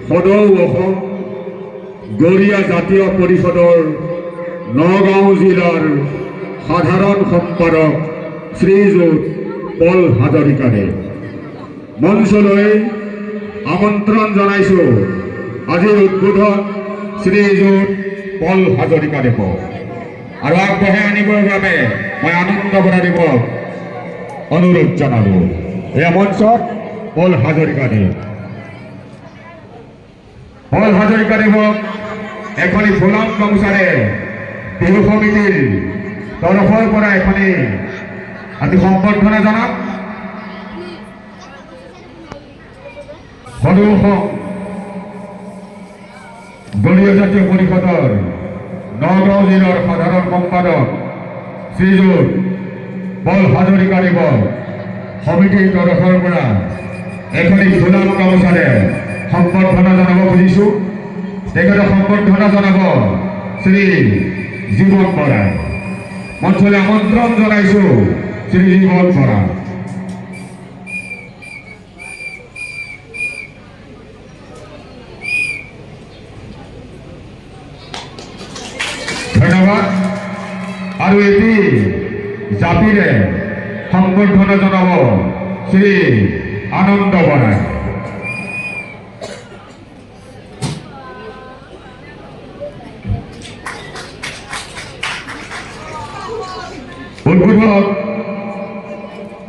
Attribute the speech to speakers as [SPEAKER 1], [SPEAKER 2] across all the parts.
[SPEAKER 1] সদৌ অসম গৰীয়া জাতীয় পৰিষদৰ নগাঁও জিলাৰ সাধাৰণ সম্পাদক শ্ৰীযুত পল হাজৰিকাৰে মঞ্চলৈ আমন্ত্ৰণ জনাইছোঁ। আজিৰ উদ্বোধন শ্ৰীযুত পল হাজৰিকাদেৱক আৰু আগবঢ়াই আনিবৰ বাবে মই আনন্দ বৰাদেৱক অনুৰোধ জনালোঁ। এই মঞ্চত পল হাজৰিকাদেৱ এখনি ফুলাম গামোচাৰে বিহু সমিতিৰ তৰফৰ পৰা এখনি আজি সম্বৰ্ধনা জনাম। সদৌ অসম গৰীয়া জাতীয় পৰিষদৰ নগাঁও জিলাৰ সাধাৰণ সম্পাদক শ্ৰীযুত পল হাজৰিকাদেৱক সমিতিৰ তৰফৰ পৰা এখনি ফুলাম গামোচাৰে সম্বৰ্ধনা জনাব খুজিছোঁ। তেখেতে সম্বৰ্ধনা জনাব শ্ৰী জীৱন বৰাই। মঞ্চলৈ আমন্ত্ৰণ জনাইছোঁ শ্ৰী জীৱন বৰা। ধন্যবাদ। আৰু এটি জাতিৰে সম্বৰ্ধনা জনাব শ্ৰী আনন্দ বৰাই। উদ্বোধক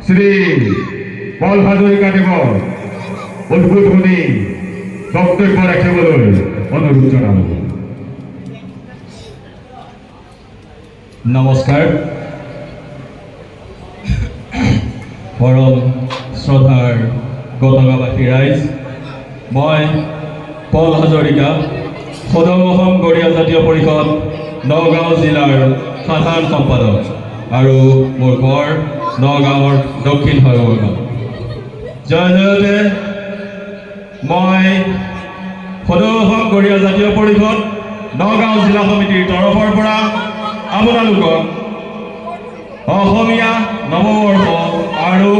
[SPEAKER 1] শ্ৰী পল হাজৰিকাদেৱৰ উদ্বোধনী বক্তব্য ৰাখিবলৈ অনুৰোধ জনালোঁ।
[SPEAKER 2] নমস্কাৰ। পৰম শ্ৰদ্ধাৰ গটকাবাসী ৰাইজ, মই পল হাজৰিকা, সদৌ অসম গৰীয়া জাতীয় পৰিষদ নগাঁও জিলাৰ সাধাৰণ সম্পাদক আৰু মোৰ ঘৰ নগাঁৱৰ দক্ষিণ হাইগড় গাঁও। জয়তে মই সদৌ অসম গৰীয়া জাতীয় পৰিষদ নগাঁও জিলা সমিতিৰ তৰফৰ পৰা আপোনালোকক অসমীয়া নৱবৰ্ষ আৰু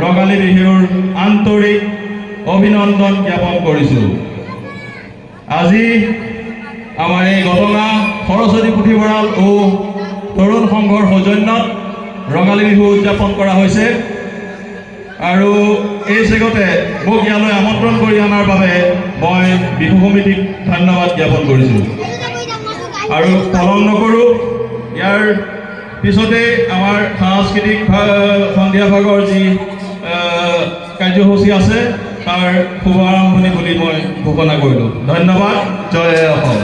[SPEAKER 2] ৰঙালী বিহুৰ আন্তৰিক অভিনন্দন জ্ঞাপন কৰিছোঁ। আজি আমাৰ এই ঘটনা সৰস্বতী পুথিভঁৰাল ও তৰুণ সংঘৰ সৌজন্যত ৰঙালী বিহু উদযাপন কৰা হৈছে আৰু এই চেগতে মোক ইয়ালৈ আমন্ত্ৰণ কৰি অনাৰ বাবে মই বিহু সমিতিক ধন্যবাদ জ্ঞাপন কৰিছোঁ। আৰু পলম নকৰোঁ, ইয়াৰ পিছতে আমাৰ সাংস্কৃতিক সন্ধিয়া ভাগৰ যি কাৰ্যসূচী আছে তাৰ শুভ আৰম্ভণি বুলি মই ঘোষণা কৰিলোঁ। ধন্যবাদ। জয় অসম।